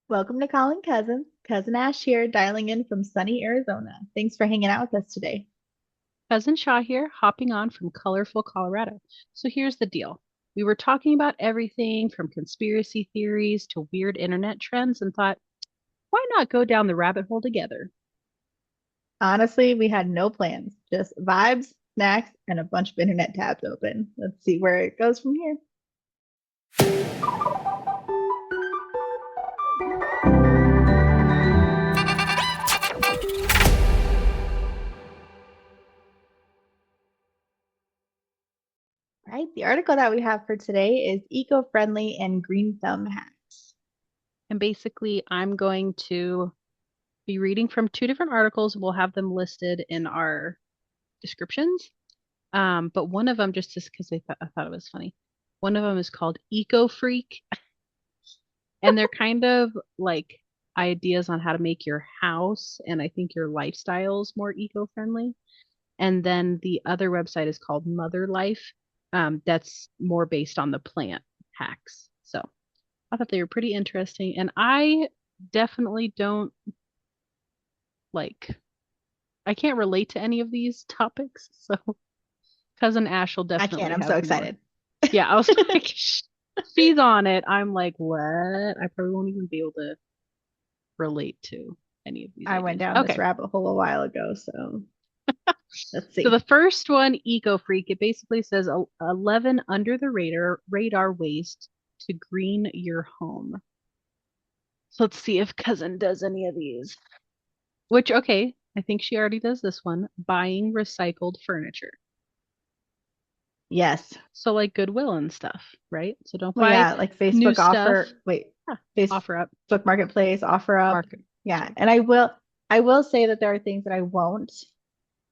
Welcome to Calling Cousins. Cousin Ash here, dialing in from sunny Arizona. Thanks for hanging out with us today. Cousin Shaw here, hopping on from colorful Colorado. So here's the deal. We were talking about everything from conspiracy theories to weird internet trends and thought, why not go down the rabbit hole together? Honestly, we had no plans, just vibes, snacks, and a bunch of internet tabs open. Let's see where it goes from here. All right, the article that we have for today is eco-friendly and green thumb hacks. And basically, I'm going to be reading from two different articles. We'll have them listed in our descriptions. But one of them, just because I thought it was funny, one of them is called Eco Freak, and they're kind of like ideas on how to make your house and I think your lifestyles more eco-friendly. And then the other website is called Mother Life. That's more based on the plant hacks. So I thought they were pretty interesting. And I definitely don't like, I can't relate to any of these topics. So Cousin Ash will I can't, definitely I'm so have more. excited. Yeah, I was like, she's on it. I'm like, what? I probably won't even be able to relate to any of these I went ideas. down this Okay. rabbit hole a while ago, so let's So the see. first one, Eco Freak, it basically says 11 under the radar ways to green your home. So let's see if cousin does any of these. Which, okay, I think she already does this one, buying recycled furniture. Yes. So like Goodwill and stuff, right? So don't Well, buy yeah, like new Facebook stuff. offer, wait, Huh, offer up, Facebook Marketplace offer up. market. Yeah, Sorry. and I will say that there are things that I won't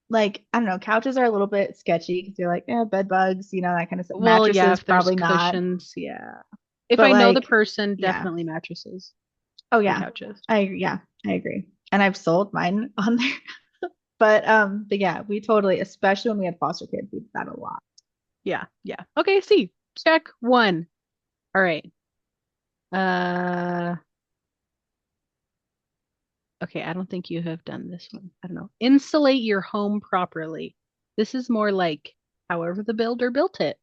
like. I don't know, couches are a little bit sketchy because you're like, bed bugs, that kind of stuff. Well, yeah, Mattresses, if there's probably not. cushions, yeah. If But I know the like, person, yeah. definitely mattresses Oh and yeah. couches. I agree. And I've sold mine on there. But yeah, we totally, especially when we had foster kids, we did that a lot. Yeah, yeah. Okay, see. Check one. All right. Uh, okay, I don't think you have done this one. I don't know. Insulate your home properly. This is more like however the builder built it.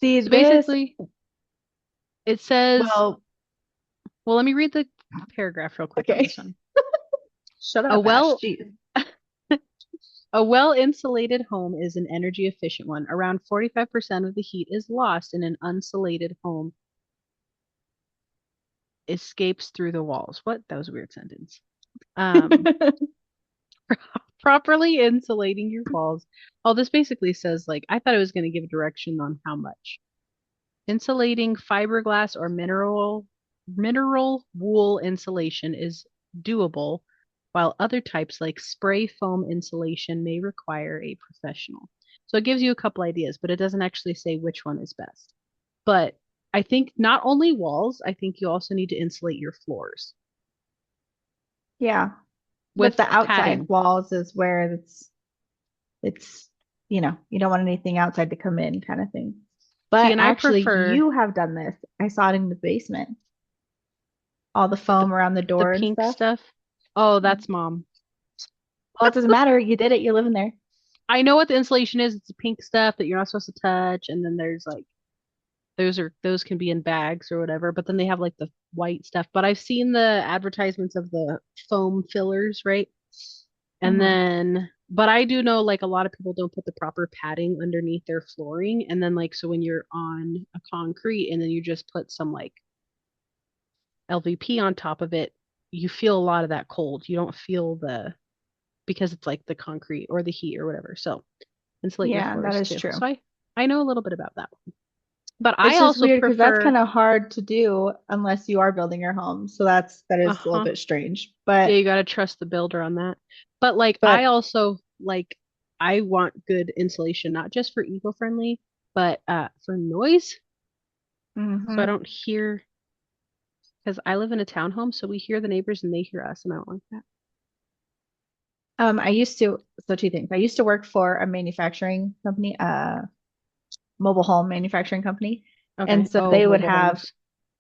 See So this? basically, it says, Well, well, let me read the paragraph real quick on okay. this one. Shut A up, Ash. well Jeez. a well-insulated home is an energy efficient one. Around 45% of the heat is lost in an unsulated home, escapes through the walls. What? That was a weird sentence. Um, properly insulating your walls. All this basically says, like, I thought it was going to give direction on how much. Insulating fiberglass or mineral wool insulation is doable, while other types like spray foam insulation may require a professional. So it gives you a couple ideas, but it doesn't actually say which one is best. But I think not only walls, I think you also need to insulate your floors Yeah. But with the outside padding. walls is where it's you don't want anything outside to come in kind of thing. See, But and I actually, prefer you have done this. I saw it in the basement. All the the foam around the the door and pink stuff. stuff. Oh, Mhm. that's mom. Well, it doesn't matter. You did it. You're living there. I know what the insulation is. It's the pink stuff that you're not supposed to touch, and then there's like those can be in bags or whatever, but then they have like the white stuff. But I've seen the advertisements of the foam fillers, right? And Hmm. then but I do know like a lot of people don't put the proper padding underneath their flooring, and then like so when you're on a concrete and then you just put some like LVP on top of it, you feel a lot of that cold. You don't feel the because it's like the concrete or the heat or whatever. So insulate your Yeah, that floors is too. true. So I know a little bit about that one. But I It's just also weird because that's prefer kind of hard to do unless you are building your home. So that is a little uh-huh. bit strange. Yeah, But you got to trust the builder on that. But like I but also like I want good insulation, not just for eco-friendly, but for noise. So I hmm don't hear because I live in a townhome, so we hear the neighbors and they hear us, and I don't like that. I used to, so two things. I used to work for a manufacturing company, mobile home manufacturing company. And Okay. so Oh, they would mobile have, homes.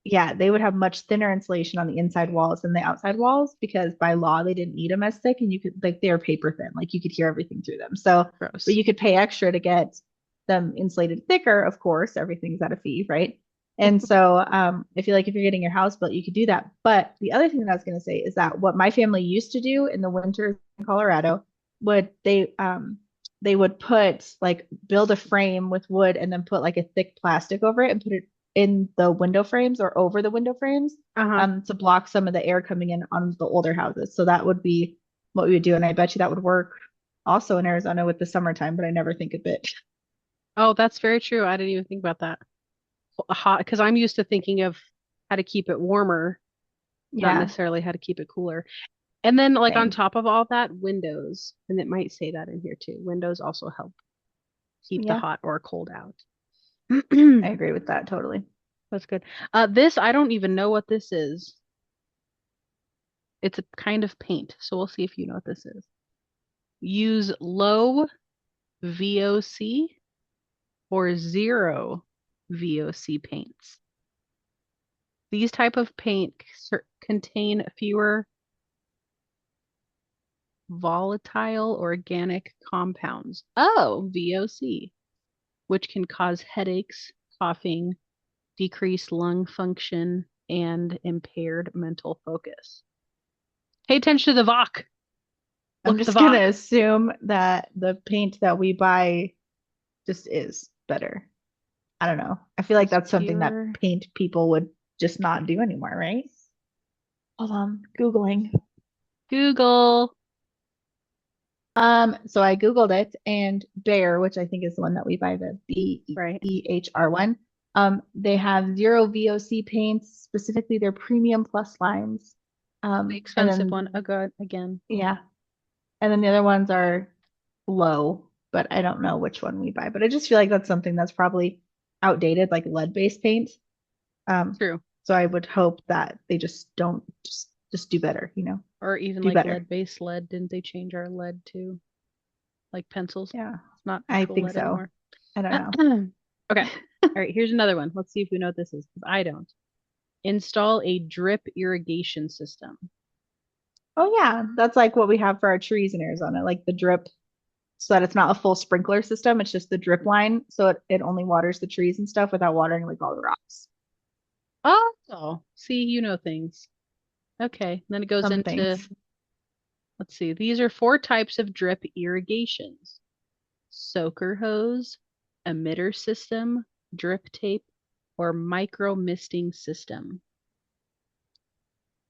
yeah, they would have much thinner insulation on the inside walls than the outside walls because by law they didn't need them as thick and you could like they're paper thin, like you could hear everything through them. So, but Gross. you could pay extra to get them insulated thicker, of course, everything's at a fee, right? And so I feel like if you're getting your house built, you could do that. But the other thing that I was going to say is that what my family used to do in the winters in Colorado would they would put like build a frame with wood and then put like a thick plastic over it and put it in the window frames or over the window frames Uh-huh. to block some of the air coming in on the older houses. So that would be what we would do. And I bet you that would work also in Arizona with the summertime, but I never think of it. Oh, that's very true. I didn't even think about that. Hot, because I'm used to thinking of how to keep it warmer, not Yeah, necessarily how to keep it cooler. And then, like, on same. top of all that, windows, and it might say that in here too. Windows also help keep the Yeah, hot or cold out. I agree with that totally. That's good. This, I don't even know what this is. It's a kind of paint, so we'll see if you know what this is. Use low VOC or zero VOC paints. These type of paint contain fewer volatile organic compounds. Oh, VOC, which can cause headaches, coughing, decreased lung function, and impaired mental focus. Pay attention to the VOC. I'm Look at the just gonna VOC. assume that the paint that we buy just is better. I don't know. I feel like Says that's something that fewer. paint people would just not do anymore, right? Hold on, Googling. Google. So I Googled it and Bear, which I think is the one that we buy, the Right. BEHR one. They have zero VOC paints, specifically their premium plus lines. The And expensive then one. Oh, God, again. yeah, and then the other ones are low, but I don't know which one we buy. But I just feel like that's something that's probably outdated, like lead-based paint. Um, True. so I would hope that they just don't just do better, Or even do like better. lead-based lead. Didn't they change our lead to like pencils? Yeah, It's not I actual think lead so. anymore. I don't know. Okay. All right, here's another one. Let's see if we know what this is, because I don't. Install a drip irrigation system. Oh yeah, that's like what we have for our trees in Arizona, like the drip, so that it's not a full sprinkler system. It's just the drip line, so it only waters the trees and stuff without watering like all the rocks. Oh, see, you know things. Okay. Then it goes Some into, things. let's see, these are four types of drip irrigations: soaker hose, emitter system, drip tape, or micro misting system.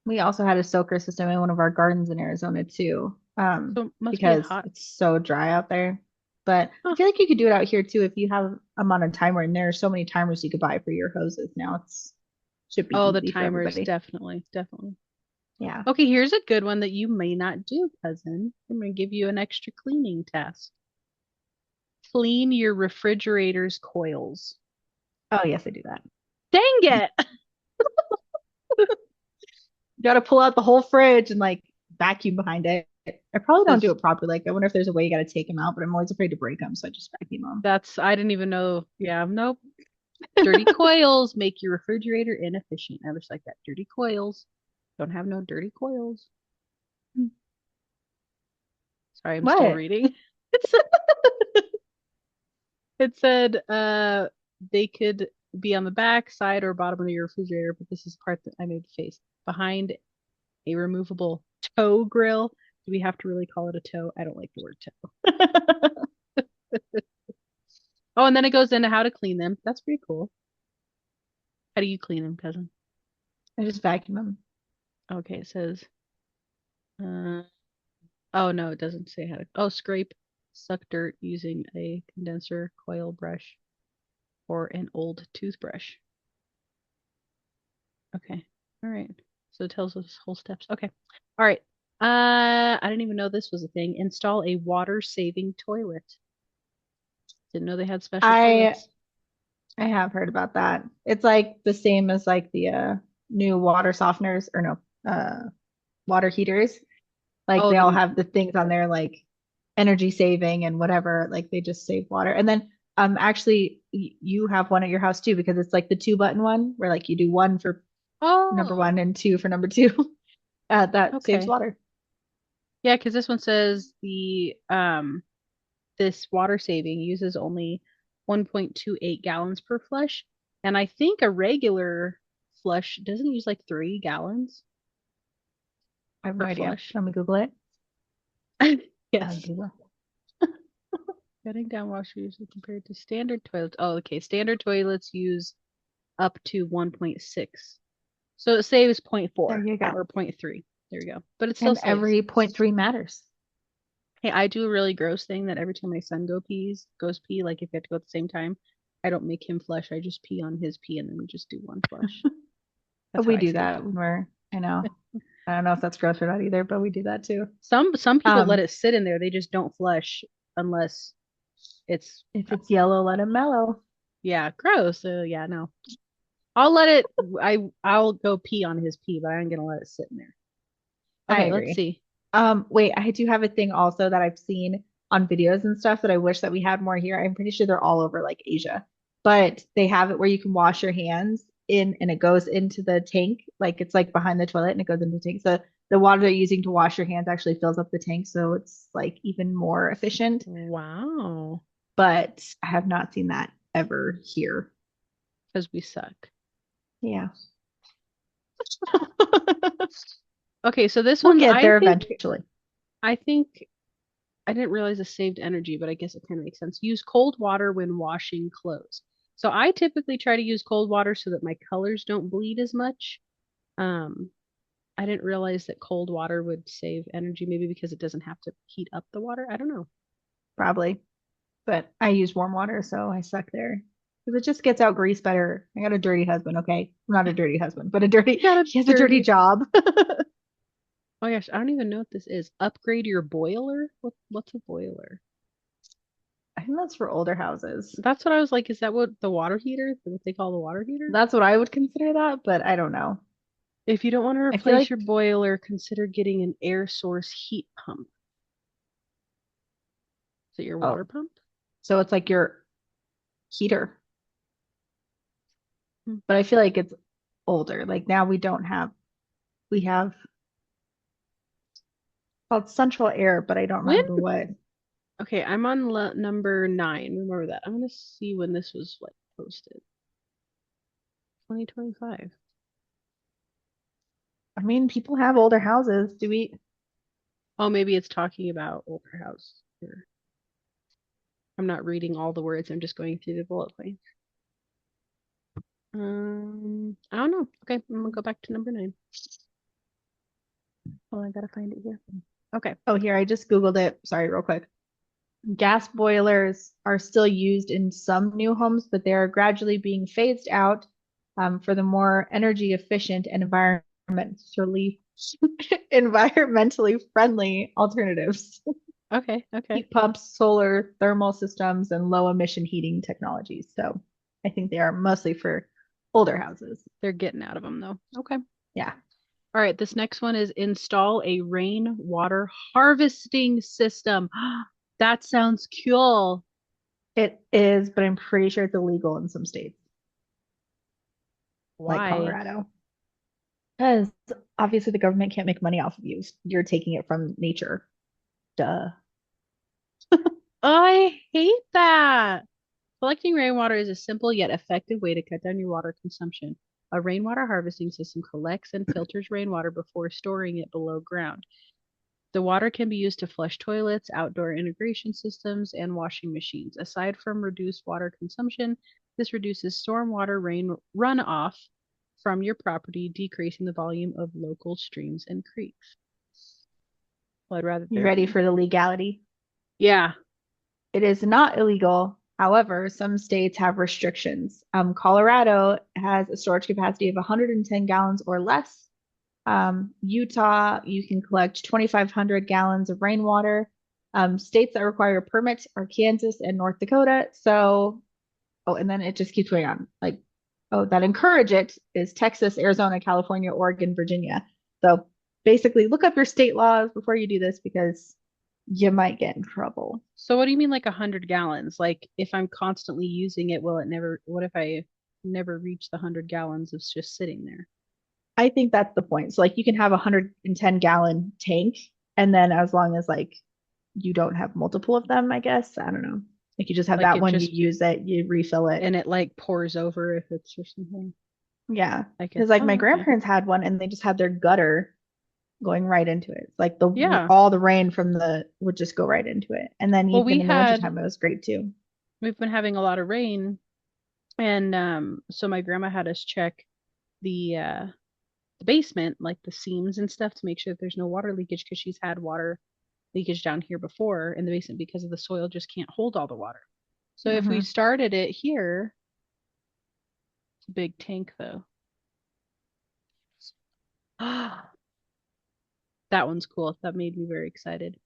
We also had a soaker system in one of our gardens in Arizona too, So it must be a because hot. it's so dry out there. But I Huh. feel like you could do it out here too if you have amount of timer, and there are so many timers you could buy for your hoses now. It's should be Oh, the easy for timers, everybody. definitely, definitely. Yeah. Okay, here's a good one that you may not do, cousin. I'm going to give you an extra cleaning task. Clean your refrigerator's coils. Oh yes, I do that. Dang it! You got to pull out the whole fridge and like vacuum behind it. I probably don't do Says it properly. Like I wonder if there's a way you got to take them out, but I'm always afraid to break them, so I just vacuum them. I didn't even know. Yeah, nope. Dirty coils make your refrigerator inefficient. I was like that. Dirty coils. Don't have no dirty coils. Sorry, I'm still What? reading. It said they could be on the back, side, or bottom of your refrigerator, but this is the part that I made the face. Behind a removable toe grill. Do we have to really call it a toe? I don't like the word toe. I Oh, and then it goes into how to clean them. That's pretty cool. How do you clean them, cousin? just vacuum them. Okay, it says, uh, oh no, it doesn't say how to. Oh, scrape, suck dirt using a condenser coil brush or an old toothbrush. Okay. All right. So it tells us whole steps. Okay. All right. I didn't even know this was a thing. Install a water saving toilet. Didn't know they had special I toilets. I have heard about that. It's like the same as like the new water softeners or no, water heaters. Like Oh, they all the have the things on there like energy saving and whatever, like they just save water. And then Actually, you have one at your house too because it's like the two button one where like you do one for number one Oh, and two for number two. That saves okay. water. Yeah, because this one says the this water saving uses only 1.28 gallons per flush, and I think a regular flush doesn't use like 3 gallons I have no per idea. flush. Let me Google it. Yes. Google. Cutting down washer usage compared to standard toilets. Oh, okay. Standard toilets use up to 1.6. So it saves zero point There 0.4 you go. or zero point 0.3. There we go. But it still And saves. every point 0.3 matters. Hey, I do a really gross thing that every time my son goes pee, like if we have to go at the same time, I don't make him flush. I just pee on his pee and then we just do one flush. That's how We I do save. that when I know. I don't know if that's gross or not either, but we do that too. Some people let Um, it sit in there. They just don't flush unless it's if it's yellow, let it mellow. yeah, gross. Yeah, no. I'll let it I'll go pee on his pee, but I ain't gonna let it sit in there. I Okay, let's agree. see. Wait, I do have a thing also that I've seen on videos and stuff that I wish that we had more here. I'm pretty sure they're all over like Asia, but they have it where you can wash your hands in and it goes into the tank. Like it's like behind the toilet and it goes into the tank. So the water they're using to wash your hands actually fills up the tank. So it's like even more efficient. Wow. But I have not seen that ever here. Because we suck. Yeah. Okay, so this We'll one's get there eventually. I think I didn't realize it saved energy, but I guess it kind of makes sense. Use cold water when washing clothes. So I typically try to use cold water so that my colors don't bleed as much. Um, I didn't realize that cold water would save energy, maybe because it doesn't have to heat up the water. I don't know. Probably. But I use warm water, so I suck there. Because it just gets out grease better. I got a dirty husband, okay? Not a dirty husband, but You got a he has a dirty dirty. job. Oh gosh, I don't even know what this is. Upgrade your boiler? What's a boiler? I think that's for older houses. That's what I was like, is that what the water heater? Is that what they call the water heater? That's what I would consider that, but I don't know. If you don't want to I feel replace like, your boiler, consider getting an air source heat pump. Is it your water oh, pump? so it's like your heater, Hmm. but I feel like it's older. Like now we have called central air, but I don't When? remember what. Okay, I'm on number 9. Remember that. I'm gonna see when this was like posted. 2025. I mean, people have older houses. Do we? Oh, maybe it's talking about older house. Here. I'm not reading all the words. I'm just going through the bullet points. I don't know. Okay, I'm gonna go back to number 9. Oh, I gotta find it here. Okay. Oh, here, I just Googled it. Sorry, real quick. Gas boilers are still used in some new homes, but they are gradually being phased out for the more energy efficient and environmentally friendly alternatives. Okay. Okay. Heat pumps, solar, thermal systems, and low emission heating technologies. So I think they are mostly for older houses. They're getting out of them though. Okay. Yeah, All right, this next one is install a rainwater harvesting system. That sounds cool. it is, but I'm pretty sure it's illegal in some states, like Why? Colorado. Because obviously the government can't make money off of you. You're taking it from nature. Duh. I hate that. Collecting rainwater is a simple yet effective way to cut down your water consumption. A rainwater harvesting system collects and filters rainwater before storing it below ground. The water can be used to flush toilets, outdoor integration systems, and washing machines. Aside from reduced water consumption, this reduces stormwater rain runoff from your property, decreasing the volume of local streams and creeks. Well, I'd rather You there ready be. for the legality? Yeah. It is not illegal. However, some states have restrictions. Colorado has a storage capacity of 110 gallons or less. Utah, you can collect 2,500 gallons of rainwater. States that require permits are Kansas and North Dakota. So, oh, and then it just keeps going on. Like, oh, that encourage it is Texas, Arizona, California, Oregon, Virginia. So basically, look up your state laws before you do this because you might get in trouble. So what do you mean like 100 gallons? Like if I'm constantly using it, will it never, what if I never reach the 100 gallons of just sitting there? I think that's the point. So like you can have a 110-gallon tank, and then as long as like you don't have multiple of them, I guess. I don't know. Like you just have Like that it one, you just, use it, you refill it. and it like pours over if it's or something. Yeah. I guess, Because like my oh, okay. grandparents had one and they just had their gutter going right into it. Like the Yeah. all the rain from the would just go right into it. And then Well, even in the wintertime, it was great too. we've been having a lot of rain and so my grandma had us check the the basement, like the seams and stuff to make sure that there's no water leakage because she's had water leakage down here before in the basement because of the soil just can't hold all the water. So if we Hmm. started it here, it's a big tank though. That one's cool. That made me very excited.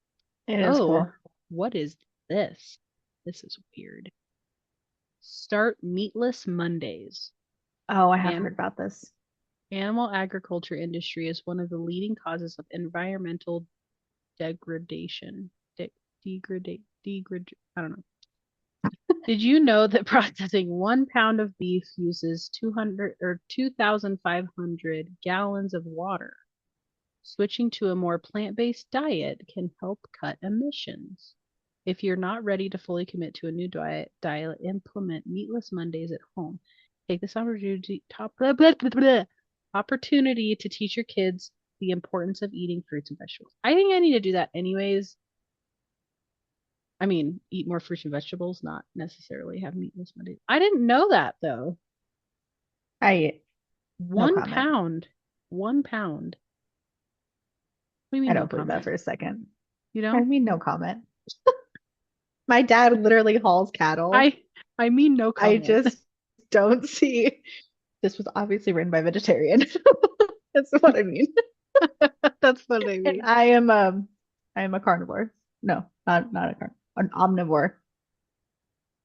It is Oh, cool. what is this? This is weird. Start meatless Mondays. Oh, I have And heard about this. animal agriculture industry is one of the leading causes of environmental degradation. I don't know. Did you know that processing 1 pound of beef uses 200 or 2,500 gallons of water? Switching to a more plant-based diet can help cut emissions. If you're not ready to fully commit to a new diet, implement meatless Mondays at home. Take this opportunity to teach your kids the importance of eating fruits and vegetables. I think I need to do that anyways. I mean, eat more fruits and vegetables, not necessarily have meatless Mondays. I didn't know that though. I no One comment. pound. 1 pound. What do you I mean no don't believe that comment? for a second. You I know? mean, no comment. My dad literally hauls cattle. I I mean no I comment. just don't see. This was obviously written by a vegetarian. That's what I mean. That's what I And mean. I am a carnivore. No, not a carnivore, an omnivore.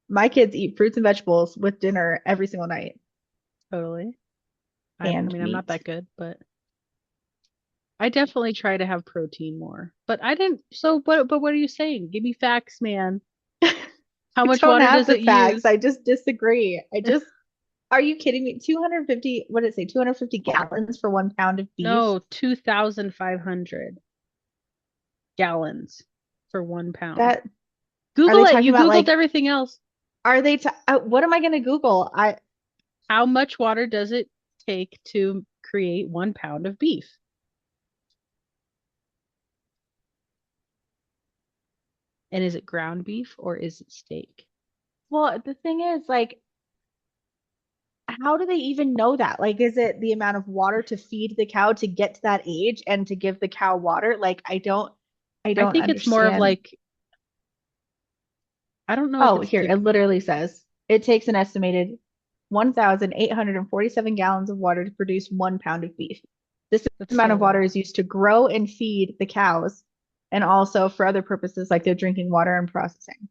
My kids eat fruits and vegetables with dinner every single night Totally. I and mean I'm not meat. that good, but I definitely try to have protein more. But I didn't so what are you saying? Give me facts, man. How I much don't water have does the it facts. use? I just disagree. Are you kidding me? 250, what did it say? 250 gallons for 1 pound of beef? No, 2,500 gallons for 1 pound. That, are Google they it. talking You about Googled like, everything else. what am I going to Google? How much water does it take to create 1 pound of beef? And is it ground beef or is it steak? Well, the thing is, like, how do they even know that? Like, is it the amount of water to feed the cow to get to that age and to give the cow water? Like, I I don't think it's more of understand. like, I don't know if Oh, it's here, to, it literally says it takes an estimated 1,847 gallons of water to produce 1 pound of beef. This that's amount still of a water lot. is used to grow and feed the cows and also for other purposes like their drinking water and processing.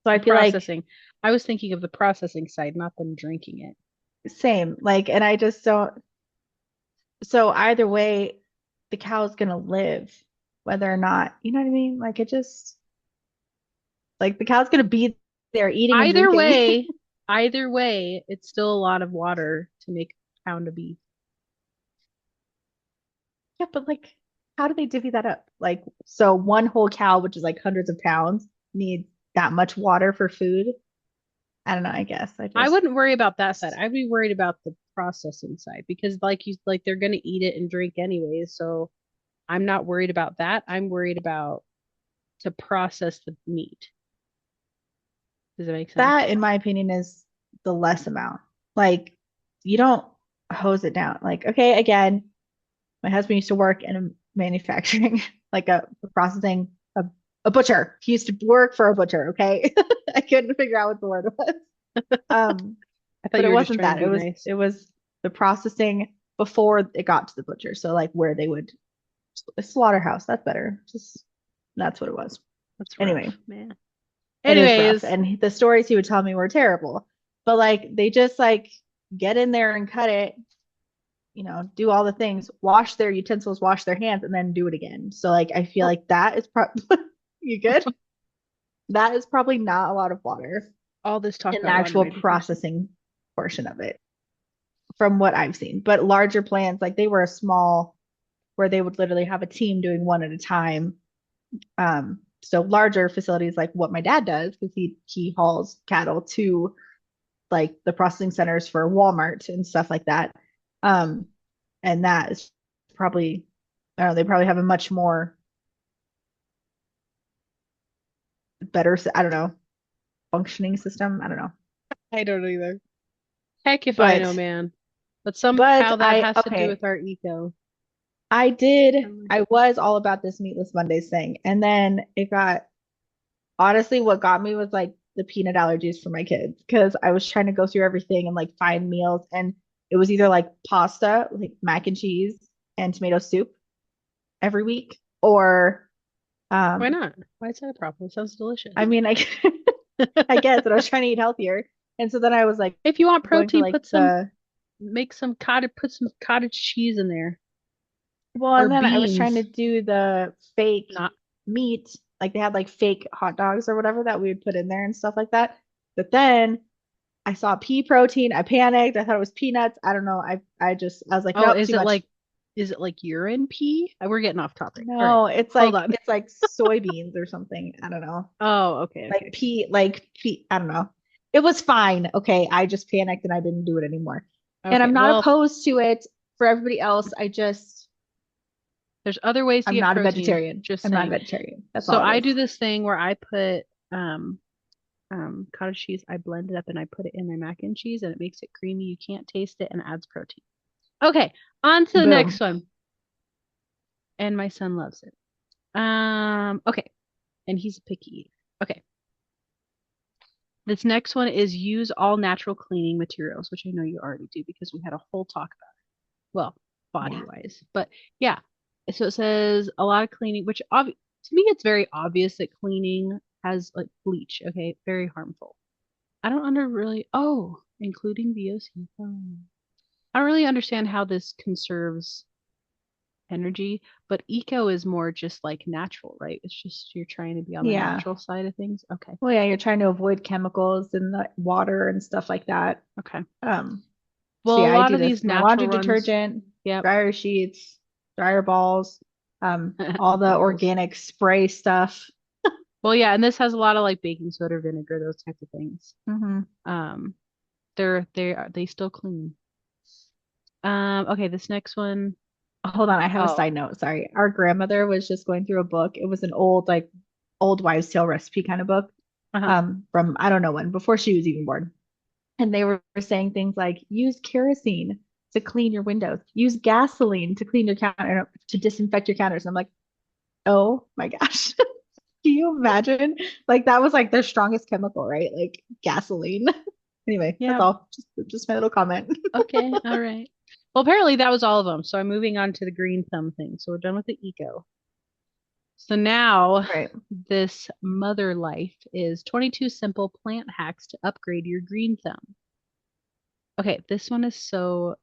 So I feel like Processing. I was thinking of the processing side, not them drinking it. same, like, and I just don't, so either way, the cow's gonna live, whether or not, you know what I mean? Like it just, like the cow's gonna be there eating and Either drinking. way, either way, it's still a lot of water to make a pound of beef. Yeah, but like, how do they divvy that up? Like, so one whole cow, which is like hundreds of pounds, needs that much water for food. I don't know, I guess. I wouldn't worry about that side. I'd be worried about the processing side because like they're gonna eat it and drink anyways. So I'm not worried about that. I'm worried about to process the meat. Does that make sense? That, in my opinion, is the less amount. Like, you don't hose it down. Like, okay, again, my husband used to work in a manufacturing, like a processing, a butcher. He used to work for a butcher, okay? I couldn't figure out what the word was. Um, I thought but you it were just wasn't trying to that. be nice. It was the processing before it got to the butcher. So like where they would a slaughterhouse, that's better. Just that's what it was. That's Anyway, rough, man. it is rough. Anyways, And the stories he would tell me were terrible. But like they just like get in there and cut it, do all the things, wash their utensils, wash their hands, and then do it again. So like I feel well, like that is probably You good? That is probably not a lot of water All this talk in the about water actual made me thirsty. processing portion of it, from what I've seen. But larger plants, like they were a small, where they would literally have a team doing one at a time. So larger facilities like what my dad does, because he hauls cattle to like the processing centers for Walmart and stuff like that. Um, and that is probably, I don't know, they probably have a much more better, I don't know, functioning system. I don't know. I don't either. Heck if I know, But man. But somehow that has to do okay, with our eco. I did, Um, I was all about this meatless Mondays thing. And then it got, honestly, what got me was like the peanut allergies for my kids because I was trying to go through everything and like find meals. And it was either like pasta, like mac and cheese and tomato soup every week, or Why um, not? Why is that a problem? It sounds delicious. I mean, I guess that I was trying to eat healthier. And so then I was like If you want going for protein, like the, put some cottage cheese in there well, or and then I was trying to beans. do the fake Not, meat, like they had like fake hot dogs or whatever that we would put in there and stuff like that. But then I saw pea protein. I panicked. I thought it was peanuts. I don't know. I was like, oh, nope, too much. is it like urine pee? We're getting off topic. All right, No, hold on. it's like soybeans or something. I don't know. Oh, okay, okay, okay. Like pea, I don't know. It was fine. Okay. I just panicked and I didn't do it anymore. And Okay, I'm not well, opposed to it for everybody else. there's other ways to I'm get not a protein. vegetarian. Just I'm not a saying. vegetarian. That's So all it I is. do this thing where I put cottage cheese, I blend it up and I put it in my mac and cheese and it makes it creamy. You can't taste it and adds protein. Okay, on to the next Boom. one. And my son loves it. Okay. And he's a picky eater. Okay. This next one is use all natural cleaning materials, which I know you already do because we had a whole talk about it. Well, body Yeah. wise. But yeah. So it says a lot of cleaning, which to me it's very obvious that cleaning has like bleach, okay? Very harmful. I don't under really including VOC. I don't really understand how this conserves energy, but eco is more just like natural, right? It's just you're trying to be on the Yeah. natural side of things. Okay. Well, yeah, you're trying to avoid chemicals in the water and stuff like that. Okay. Um, so Well, a yeah, I lot do of this. these My natural laundry ones, detergent, yep. dryer sheets, dryer balls, all the Balls. organic spray stuff. Well, yeah, and this has a lot of like baking soda, vinegar, those type of things. Hmm. Um, they still clean. Okay, this next one. Hold on, I have a Oh, side note. Sorry. Our grandmother was just going through a book. It was an old, like old wives' tale recipe kind of book, uh-huh. from I don't know when, before she was even born. And they were saying things like use kerosene to clean your windows, use gasoline to clean your counter, to disinfect your counters. And I'm like, oh my gosh. Can you imagine? Like that was like their strongest chemical, right? Like gasoline. Anyway, that's Yeah. all. Just my little comment. Okay. All right. Well, apparently that was all of them. So I'm moving on to the green thumb thing. So we're done with the eco. So now Right. this mother life is 22 simple plant hacks to upgrade your green thumb. Okay, this one is so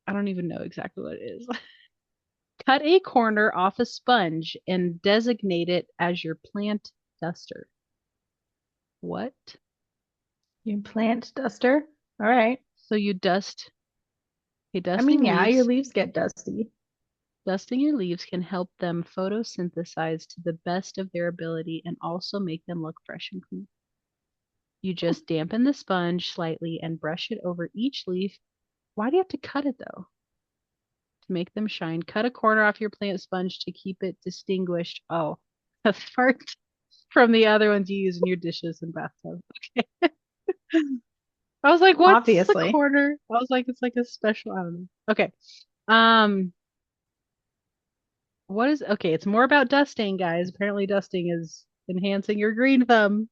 I don't even know exactly what it is. Cut a corner off a sponge and designate it as your plant duster. What? You plant duster. All right. So you dust, okay, I mean, dusting yeah, your leaves. leaves get dusty. Dusting your leaves can help them photosynthesize to the best of their ability and also make them look fresh and clean. You just dampen the sponge slightly and brush it over each leaf. Why do you have to cut it though? To make them shine. Cut a corner off your plant sponge to keep it distinguished. Oh, apart from the other ones you use in your dishes and bathtub. Okay. I was like, what's the Obviously. corner? I was like, it's like a special, I don't know. Okay. Um, okay, it's more about dusting, guys. Apparently dusting is enhancing your green thumb.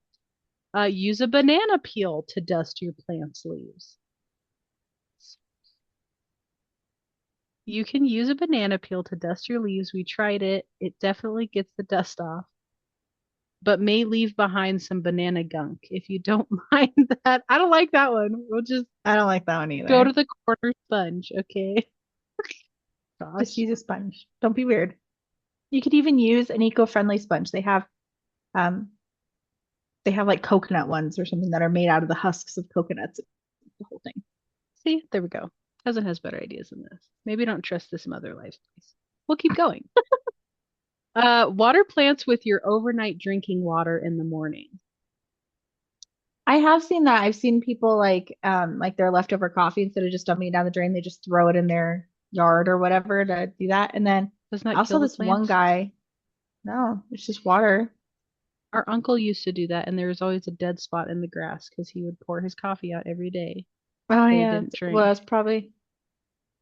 Use a banana peel to dust your plant's leaves. You can use a banana peel to dust your leaves. We tried it. It definitely gets the dust off, but may leave behind some banana gunk if you don't mind that. I don't like that one. We'll just I don't like that one go to either. the corner sponge, okay? Just Gosh. use a sponge. Don't be weird. You could even use an eco-friendly sponge. They have Um, they have like coconut ones or something that are made out of the husks of coconuts. The whole thing. See, there we go. Cousin has better ideas than this. Maybe don't trust this mother life place. We'll keep going. Water plants with your overnight drinking water in the morning. I have seen that. I've seen people like their leftover coffee instead of just dumping it down the drain, they just throw it in their yard or whatever to do that. And then Doesn't that I kill saw the this one plants? guy. No, it's just water. Our uncle used to do that, and there was always a dead spot in the grass because he would pour his coffee out every day Oh that he yeah. didn't Well, drink. it's probably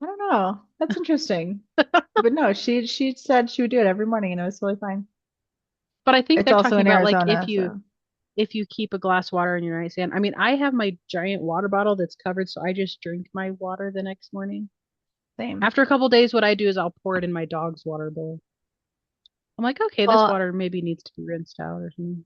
I don't know. That's interesting. But no, she said she would do it every morning and it was totally fine. But I think It's they're also talking in about like Arizona, so if you keep a glass of water in your nightstand. I mean, I have my giant water bottle that's covered, so I just drink my water the next morning. same. After a couple days, what I do is I'll pour it in my dog's water bowl. I'm like, okay, this Well, water maybe needs to be rinsed out or something.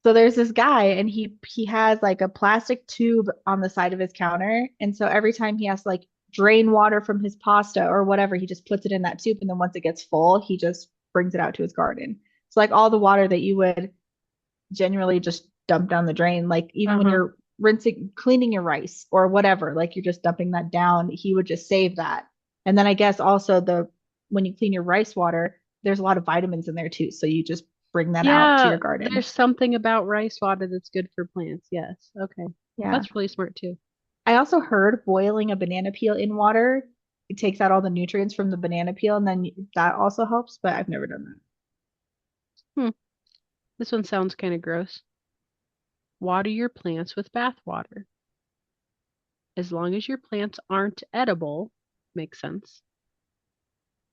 so there's this guy and he has like a plastic tube on the side of his counter. And so every time he has to like drain water from his pasta or whatever, he just puts it in that tube. And then once it gets full, he just brings it out to his garden. So like all the water that you would generally just dump down the drain, like even when Uh-huh. you're rinsing, cleaning your rice or whatever, like you're just dumping that down, he would just save that. And then I guess also the when you clean your rice water, there's a lot of vitamins in there too. So you just bring that out to Yeah, your garden. there's something about rice water that's good for plants. Yes. Okay. Yeah. That's really smart too. I also heard boiling a banana peel in water, it takes out all the nutrients from the banana peel, and then that also helps, but I've never done that. Hmm. This one sounds kind of gross. Water your plants with bath water. As long as your plants aren't edible, makes sense.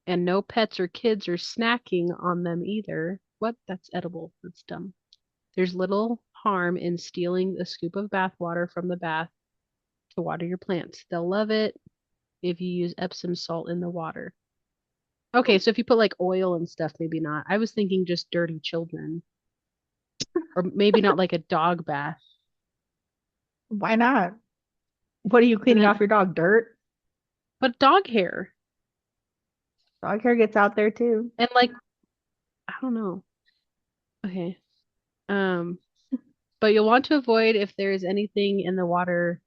And no pets or kids are snacking on them either. What? That's edible. That's dumb. There's little harm in stealing a scoop of bath water from the bath to water your plants. They'll love it if you use Epsom salt in the water. Okay, so if you put like oil and stuff, maybe not. I was thinking just dirty children, or maybe not like a dog bath. Why not? What are you And cleaning off then, your dog? Dirt? but dog hair Dog hair gets out there too. and like I don't know. Okay. Um, but you'll want to avoid if there is anything in the water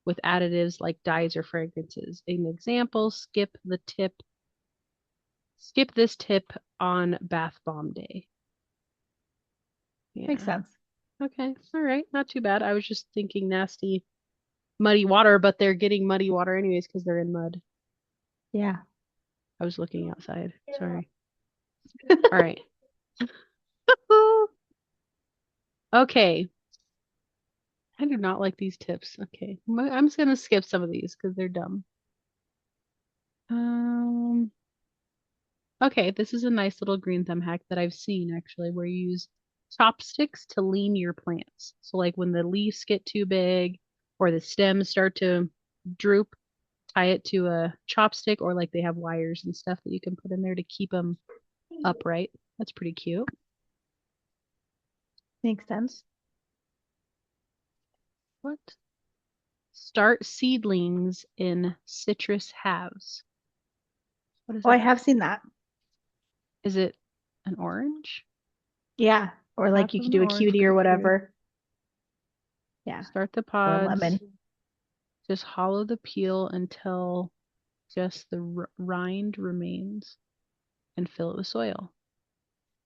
with additives like dyes or fragrances. An example, skip this tip on bath bomb day. Makes Yeah. sense. Okay. All right. Not too bad. I was just thinking nasty, muddy water, but they're getting muddy water anyways because they're in mud. Yeah. I was looking outside. Sorry. All right. Okay. I do not like these tips. Okay. I'm just gonna skip some of these because they're dumb. Um, okay, this is a nice little green thumb hack that I've seen actually, where you use chopsticks to lean your plants. So like when the leaves get too big or the stems start to droop, tie it to a chopstick or like they have wires and stuff that you can put in there to keep them upright. That's pretty cute. Makes sense. What? Start seedlings in citrus halves. What is Oh, I that? have seen that. Is it an orange? Yeah. Or like Half you of could an do a orange cutie or grapefruit. whatever. Yeah. Start the Or a pods. lemon. Just hollow the peel until just the rind remains and fill it with soil.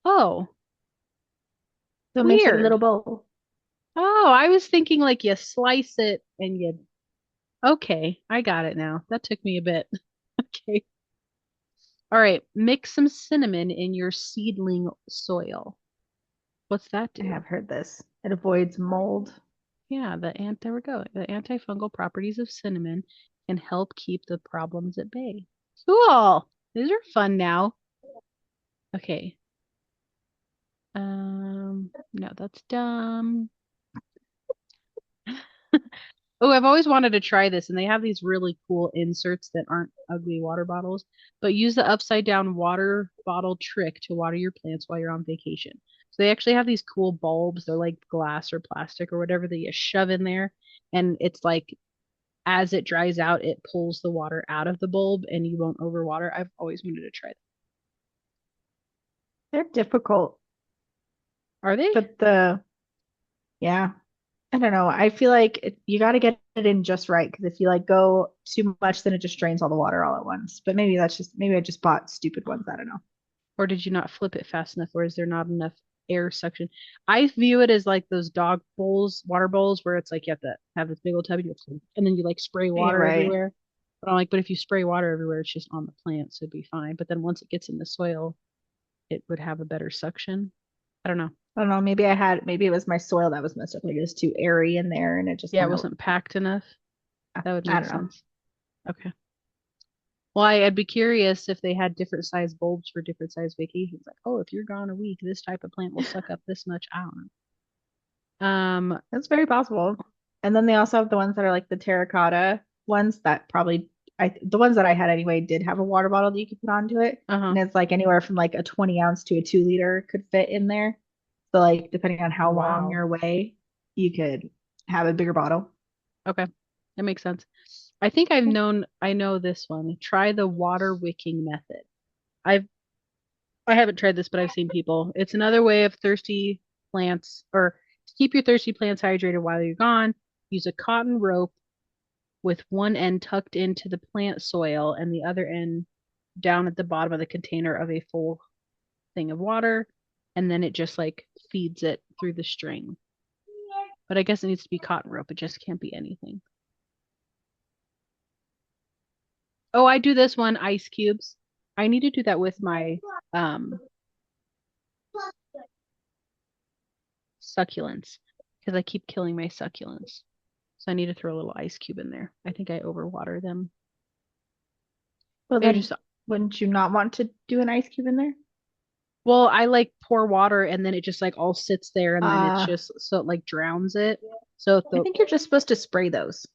Oh, So it makes like a weird. little bowl. Oh, I was thinking like you slice it and you. Okay, I got it now. That took me a bit. Okay. All right. Mix some cinnamon in your seedling soil. What's that I do? have heard this. It avoids mold. Yeah, there we go. The antifungal properties of cinnamon can help keep the problems at bay. Cool. These are fun now. Okay. No, that's dumb. Oh, I've always wanted to try this, and they have these really cool inserts that aren't ugly water bottles, but use the upside down water bottle trick to water your plants while you're on vacation. So they actually have these cool bulbs. They're like glass or plastic or whatever that you shove in there, and it's like as it dries out, it pulls the water out of the bulb, and you won't overwater. I've always wanted to try that. They're difficult. Are they? But yeah, I don't know. I feel like you got to get it in just right because if you like go too much, then it just drains all the water all at once. But maybe I just bought stupid ones. I don't know. Or did you not flip it fast enough? Or is there not enough air suction? I view it as like those dog bowls, water bowls, where it's like you have to have this big old tub and then you like spray You're water right. everywhere. But I'm like, but if you spray water everywhere, it's just on the plant, so it'd be fine. But then once it gets in the soil, it would have a better suction. I don't know. I don't know. Maybe it was my soil that was messed up. Like it was too airy in there and it just Yeah, it kind of, wasn't packed enough. That would I make don't know. sense. Okay. Well, I'd be curious if they had different size bulbs for different size vacations. Like, oh, if you're gone a week, this type of plant will suck up this much. I don't know. That's very possible. And then they also have the ones that are like the terracotta ones that probably the ones that I had anyway did have a water bottle that you could put onto it. uh-huh. And it's like anywhere from like a 20 ounce to a 2 liter could fit in there. So like depending on how long Wow. you're away, you could have a bigger bottle. Okay. That makes sense. I know this one. Try the water wicking method. I've I haven't tried this, but I've seen people. It's another way of thirsty plants or to keep your thirsty plants hydrated while you're gone. Use a cotton rope with one end tucked into the plant soil and the other end down at the bottom of the container of a full thing of water. And then it just like feeds it through the string. But I guess it needs to be cotton rope. It just can't be anything. Oh, I do this one, ice cubes. I need to do that with my um succulents because I keep killing my succulents. So I need to throw a little ice cube in there. I think I overwater them. Well, They're then just wouldn't you not want to do an ice cube in there? well, I like pour water and then it just like all sits there and then it's Uh, just so it like drowns it. So if I the think you're just supposed to spray those.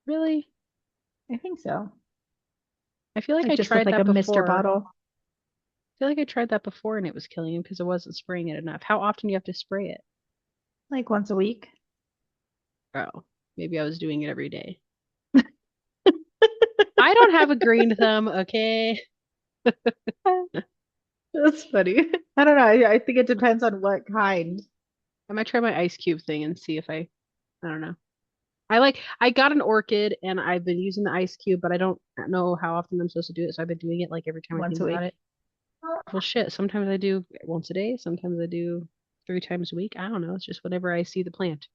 really, I think so. I feel like Like I just with tried like that a mister before. bottle, I feel like I tried that before and it was killing him because I wasn't spraying it enough. How often do you have to spray it? like once a week. Oh, maybe I was doing it every day. I don't have a green thumb, okay? That's funny. I don't know. I think it depends on what kind. I might try my ice cube thing and see if I don't know. I got an orchid and I've been using the ice cube, but I don't know how often I'm supposed to do it. So I've been doing it like every time I Once think a about week. it. Well, shit, sometimes I do once a day, sometimes I do 3 times a week. I don't know. It's just whenever I see the plant,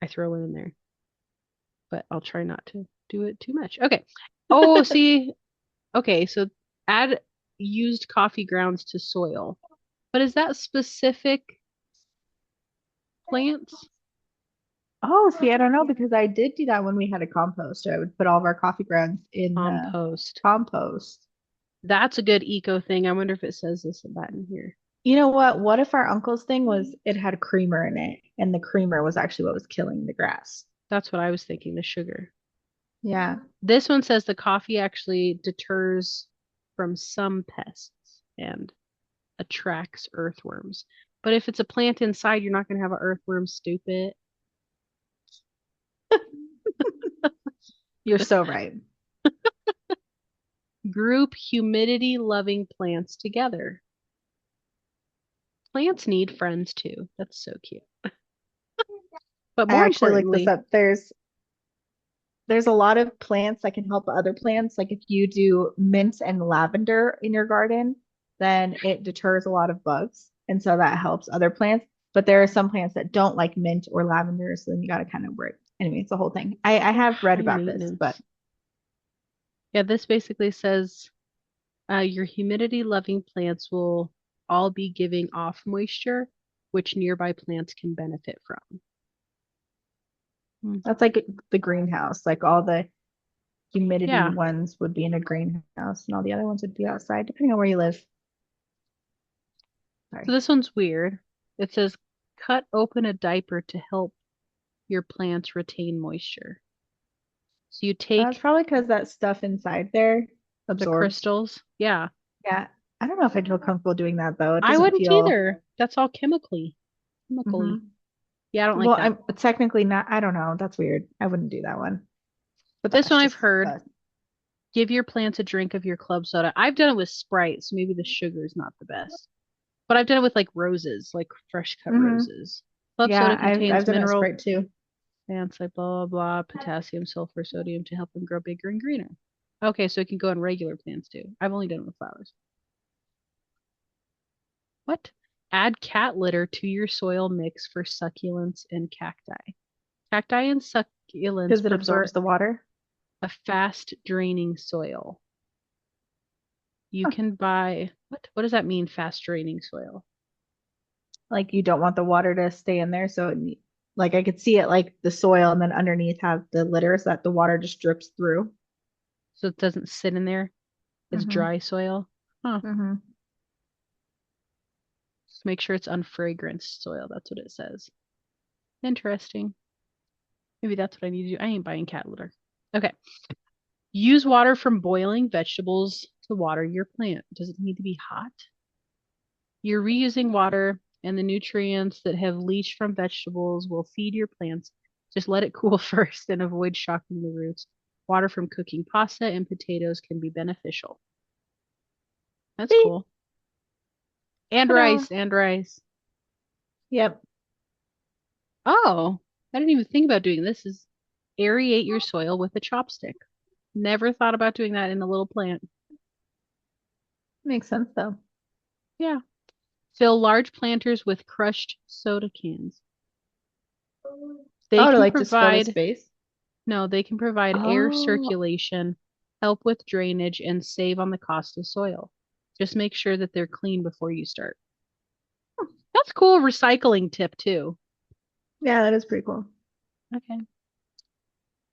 I throw it in there. But I'll try not to do it too much. Okay. Oh, see. Okay, so add used coffee grounds to soil. But is that specific plants? Oh, see, I don't know because I did do that when we had a compost. I would put all of our coffee grounds in the Compost. compost. That's a good eco thing. I wonder if it says this and that in here. You know what? What if our uncle's thing was it had creamer in it, and the creamer was actually what was killing the grass? That's what I was thinking, the sugar. Yeah. This one says the coffee actually deters from some pests and attracts earthworms. But if it's a plant inside, you're not going to have an earthworm, stupid. You're so right. Group humidity loving plants together. Plants need friends too. That's so cute. But I more actually looked this importantly, up. There's a lot of plants that can help other plants. Like if you do mint and lavender in your garden, then it deters a lot of bugs. And so that helps other plants. But there are some plants that don't like mint or lavender, so then you got to kind of work. Anyway, it's the whole thing. I have read high about this, but maintenance. Yeah, this basically says your humidity loving plants will all be giving off moisture, which nearby plants can benefit from. Hmm. that's like the greenhouse. Like all the humidity Yeah. ones would be in a greenhouse, and all the other ones would be outside, depending on where you live. So Sorry. this one's weird. It says cut open a diaper to help your plants retain moisture. So you That's take probably because that stuff inside there the absorbs. crystals. Yeah. Yeah. I don't know if I feel comfortable doing that though. It I doesn't wouldn't feel. either. That's all chemically. Chemically. Mhm. Yeah, I don't like Well, that. I'm technically not. I don't know. That's weird. I wouldn't do that one. But This that's one I've just heard. Give your plants a drink of your club soda. I've done it with Sprite, so maybe the sugar is not the best. But I've done it with like roses, like fresh cut Hmm. roses. Club Yeah, soda I've contains done it with mineral Sprite too. plants like blah blah blah, potassium, sulfur, sodium to help them grow bigger and greener. Okay, so it can go in regular plants too. I've only done it with flowers. What? Add cat litter to your soil mix for succulents and cacti. Cacti and succulents Because it prefer absorbs the water. a fast draining soil. You Huh. can buy what? What does that mean, fast draining soil? Like you don't want the water to stay in there, so like I could see it like the soil, and then underneath have the litter so that the water just drips through. So it doesn't sit in there as Hmm. dry soil. Huh. Hmm. Just make sure it's unfragranced soil. That's what it says. Interesting. Maybe that's what I need to do. I ain't buying cat litter. Okay. Use water from boiling vegetables to water your plant. Does it need to be hot? You're reusing water, and the nutrients that have leached from vegetables will feed your plants. Just let it cool first and avoid shocking the roots. Water from cooking pasta and potatoes can be beneficial. That's See? cool. And Ta-da. rice, and rice. Yep. Oh, I didn't even think about doing this. Is aerate your soil with a chopstick. Never thought about doing that in a little plant. Makes sense though. Yeah. Fill large planters with crushed soda cans. They Oh, to can like just fill the provide, space. no, they can provide air Oh, circulation, help with drainage, and save on the cost of soil. Just make sure that they're clean before you start. That's cool recycling tip too. yeah, that is pretty cool. Okay.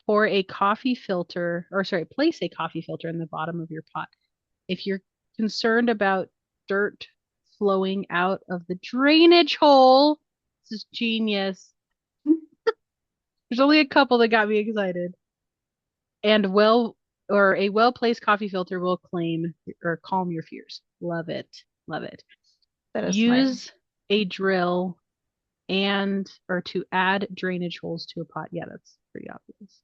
Pour a coffee filter, or sorry, place a coffee filter in the bottom of your pot. If you're concerned about dirt flowing out of the drainage hole, this is genius. There's only a couple that got me excited. And a well-placed coffee filter will claim or calm your fears. Love it. Love it. That is smart. Use a drill and or to add drainage holes to a pot. Yeah, that's pretty obvious.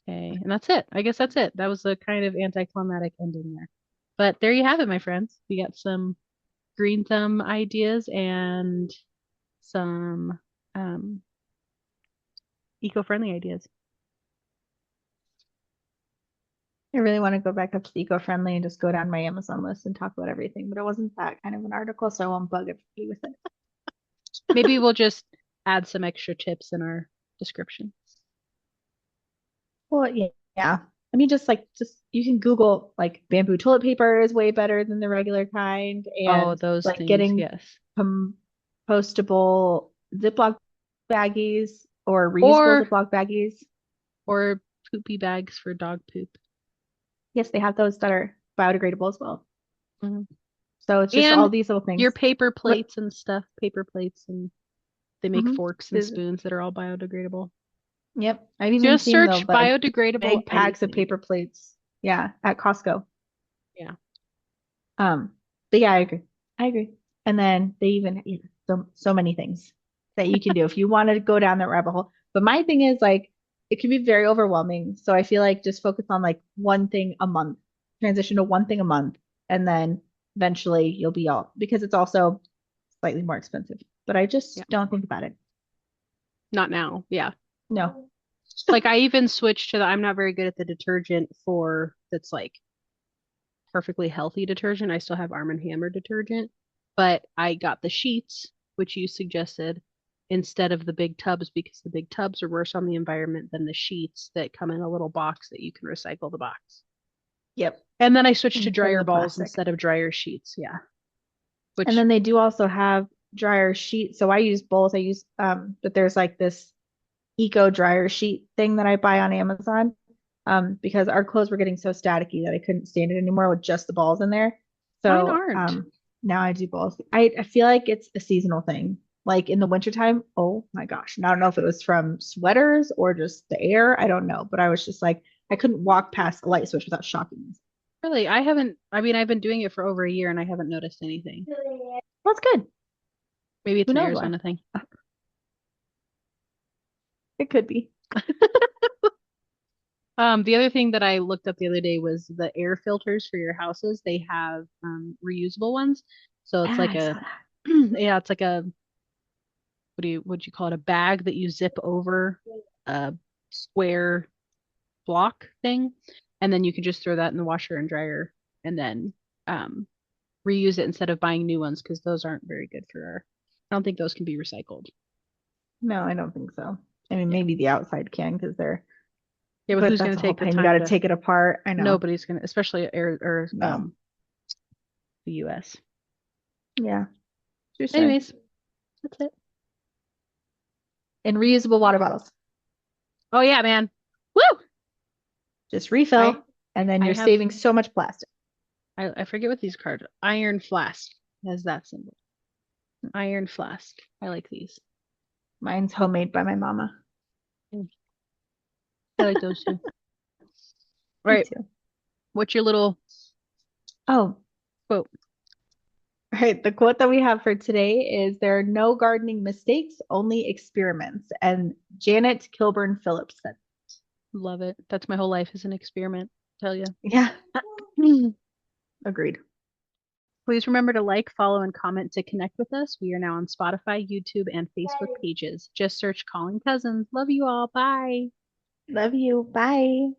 Okay, and that's it. I guess that's it. That was a kind of anticlimactic ending there. But there you have it, my friends. We got some green thumb ideas and some um, eco-friendly ideas. I really want to go back up to the eco-friendly and just go down my Amazon list and talk about everything, but it wasn't that kind of an article, so I won't bug everybody with it. Maybe we'll just add some extra tips in our description. Well, yeah, yeah. I mean, just you can Google like bamboo toilet paper is way better than the regular kind, Oh, and those like things, getting yes. compostable Ziploc baggies or reusable Or Ziploc baggies. or poopy bags for dog poop. Yes, they have those that are biodegradable as well. Mhm. So it's just all And these little your things. paper What? plates and stuff, paper plates, and they make Mm-hmm. forks and spoons that are all biodegradable. Yep. I've even Just seen search like biodegradable big packs of anything. paper plates. Yeah, at Costco. Yeah. Um, but yeah, I agree. I agree. And then they even, so many things that you can do if you want to go down that rabbit hole. But my thing is like it can be very overwhelming. So I feel like just focus on like one thing a month, transition to one thing a month, and then eventually you'll be all because it's also slightly more expensive. But I Yeah. just don't think about it. Not now. Yeah. No. Like I even switched to the I'm not very good at the detergent for that's like perfectly healthy detergent. I still have Arm& and Hammer detergent, but I got the sheets, which you suggested, instead of the big tubs because the big tubs are worse on the environment than the sheets that come in a little box that you can recycle the box. Yep. And then I switched to Instead of dryer the balls plastic. instead of dryer sheets. Yeah. And Which, then they do also have dryer sheets. So I use both. I use but there's like this eco dryer sheet thing that I buy on Amazon. Because our clothes were getting so staticky that I couldn't stand it anymore with just the balls in there. mine So aren't. now I do both. I feel like it's a seasonal thing. Like in the wintertime, oh my gosh. And I don't know if it was from sweaters or just the air. I don't know. But I was just like, I couldn't walk past a light switch without shocking myself. Really, I haven't, I mean, I've been doing it for over a year and I haven't noticed anything. That's good. Maybe it's Who an knows why? Arizona thing. It could be. The other thing that I looked up the other day was the air filters for your houses. They have reusable ones. So Yeah, it's like I saw a that. yeah, it's like a would you call it, a bag that you zip over a square block thing, and then you can just throw that in the washer and dryer, and then um, reuse it instead of buying new ones because those aren't very good for our. I don't think those can be recycled. No, I don't think so. I mean, Yeah, maybe the outside can because they're, yeah, but but who's going that's to a whole take the pain. You time got to to? take it apart. I know. Nobody's going to, especially air or No. the U.S. Yeah. True story. Anyways, that's it. And reusable water bottles. Oh yeah, man. Woo! Just I refill, and then I you're have saving so much plastic. I forget what these cards. Iron flask has that symbol. Iron flask. I like these. Mine's homemade by my mama. Mm, I like those too. All Me right. too. What's your little Oh, quote? all right. The quote that we have for today is there are no gardening mistakes, only experiments. And Janet Kilburn Phillips said, Love it. That's my whole life is an experiment. Tell you. yeah, agreed. Please remember to like, follow, and comment to connect with us. We are now on Spotify, YouTube, and Facebook pages. Just search Calling Cousins. Love you all. Bye. Love you. Bye.